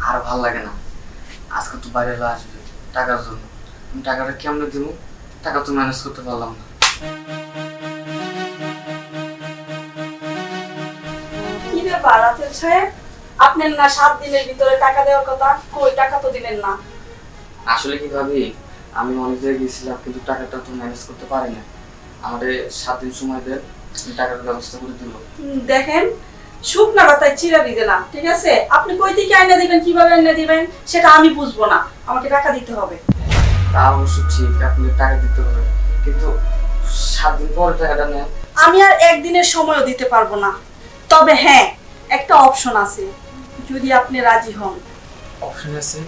আর ভালো লাগে না। আজকে তো বাইরে আসবে টাকার জন্য, আমি টাকাটা কেমনে দিব? টাকা তো ম্যানেজ করতে পারলাম না। কি ব্যাপার রাতেল সাহেব, আপনার না 7 দিনের ভিতরে টাকা দেওয়ার কথা, কই টাকা তো দিলেন না? আসলে কি ভাবি, আমি অনেক জায়গায় গেছিলাম কিন্তু টাকাটা তো ম্যানেজ করতে পারি না। আমাদের 7 দিন সময় দেন, আমি টাকার ব্যবস্থা করে দিব। দেখেন, শুকনা পাতায় চিরা দিবে না, ঠিক আছে? আপনি কই থেকে আইনা দিবেন, কিভাবে আইনা দিবেন সেটা আমি বুঝবো না, আমাকে টাকা দিতে হবে। তা অবশ্য ঠিক, আপনি টাকা দিতে হবে, কিন্তু 7 দিন পরে টাকাটা নেন। আমি আর একদিনের সময়ও দিতে পারবো না, তবে হ্যাঁ একটা অপশন আছে, যদি আপনি রাজি হন। অপশন আছে?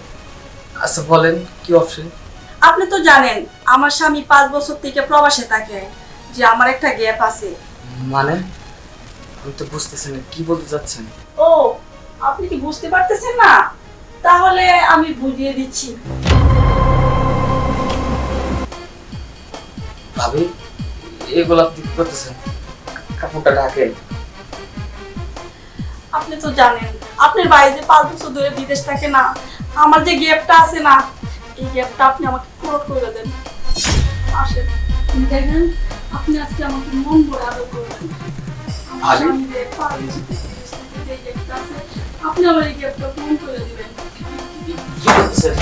আচ্ছা বলেন কি অপশন? আপনি তো জানেন আমার স্বামী 5 বছর থেকে প্রবাসে থাকে, যে আমার একটা গ্যাপ আছে। মানে আমি তো বুঝতেছি না কি বলতে চাচ্ছেন। ও, আপনি কি বুঝতে পারতেছেন না? তাহলে আমি বুঝিয়ে দিচ্ছি। ভাবি এগুলো আপনি কি করতেছেন? কাপড়টা ঢাকেন। আপনি তো জানেন আপনার বাড়িতে 5 বছর ধরে বিদেশ থাকে না, আমার যে গ্যাপটা আছে না, এই গ্যাপটা আপনি আমাকে পূরণ করে দেন। আসেন, দেখেন আপনি আজকে আমাকে মন ভরে আদর করবেন। আমার ভাবি? স্বামী যে 5 বছর থেকে বিদেশ থাকে, যে গ্যাপটা আছে, আপনি আমার এই গ্যাপটা পূরণ করে দিবেন। কি করতেছেন?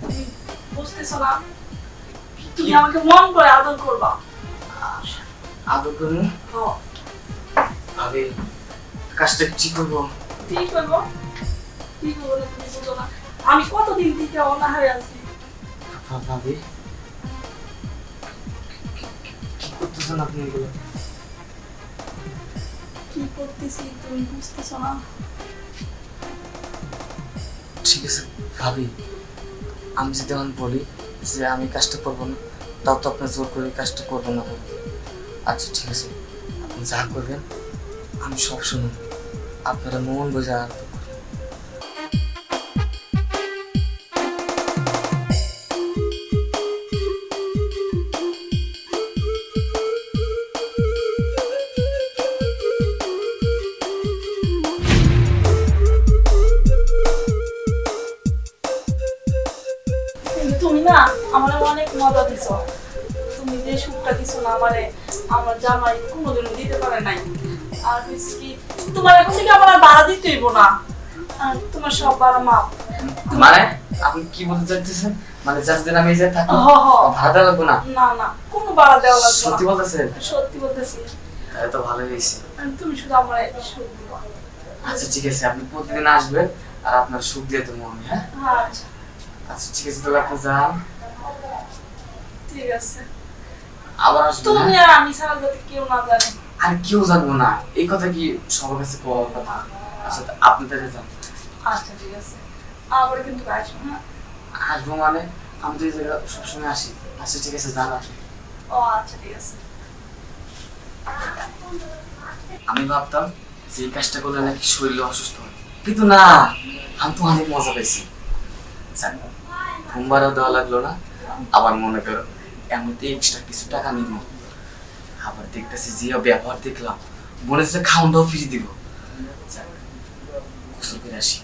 তুমি বুঝতেছো না? তুমি আমাকে মন করে আদর করবা। আদর করুন। হ্যাঁ, ভাবি কাজটা কি করবো? ঠিক করবো। কি করবো না তুমি বুঝো না? আমি কতদিন থেকে অনাহারে আছি। ভাবি কি করতেছেন আপনি এগুলো? কি করতেছি তুমি বুঝতেছো না? ঠিক আছে ভাবি, আমি যদি এখন বলি যে আমি কাজটা করবো না, তাও তো আপনার জোর করে কাজটা করবো না। আচ্ছা ঠিক আছে, আপনি যা করবেন আমি সব শুনুন, আপনারা মন বোঝা আর কিন্তু তুমি না আমার অনেক মজা দিছো। তুমি যে সুখটা দিছো না আমারে, আমার জামাই কোনোদিনও দিতে পারে নাই। আর হচ্ছে কি, তোমার এখন থেকে আমার আর ভাড়া দিতে হইব না, আর তোমার সব ভাড়া মাপ। মানে আপনি কি বলতে চাইতেছেন? মানে যতদিন আমি এই যে থাকি হ হ, ভাড়া দেওয়া লাগবে না? না না, কোনো ভাড়া দেওয়া লাগবে না। সত্যি বলতেছেন? সত্যি বলতেছি। তাহলে তো ভালোই হয়েছে। আর তুমি শুধু আমার সুখ দিবা। আচ্ছা ঠিক আছে, আপনি প্রতিদিন আসবেন আর আপনার সুখ দিয়ে দেবো আমি। হ্যাঁ আচ্ছা আচ্ছা ঠিক আছে, তাহলে আপনি যান, ঠিক আছে। আবার আসবেন। তুমি হ্যাঁ? আর আমি ছাড়া যাতে কেউ না জানে। আর কেউ জানবো না, এই কথা কি সবার কাছে বলার কথা? আচ্ছা আপনি তাহলে যান। আচ্ছা ঠিক আছে, আবার কিন্তু আসবো। হ্যাঁ, আসবো মানে আমি তো এই জায়গায় সবসময় আসি। আচ্ছা ঠিক আছে যান আপনি। ও আচ্ছা ঠিক আছে। আমি ভাবতাম যে এই কাজটা করলে নাকি শরীরে অসুস্থ হয়, কিন্তু না, আমি তো অনেক মজা পাইছি। যাক, ঘুম ভাড়াও দেওয়া লাগলো না, আবার মনে করো এমনিতে এক্সট্রা কিছু টাকা নিব, আবার দেখতেছি যে ব্যবহার দেখলাম, মনে হচ্ছে খাওয়ান দাও ফ্রি দিব। যাক, গোসল করে আসি।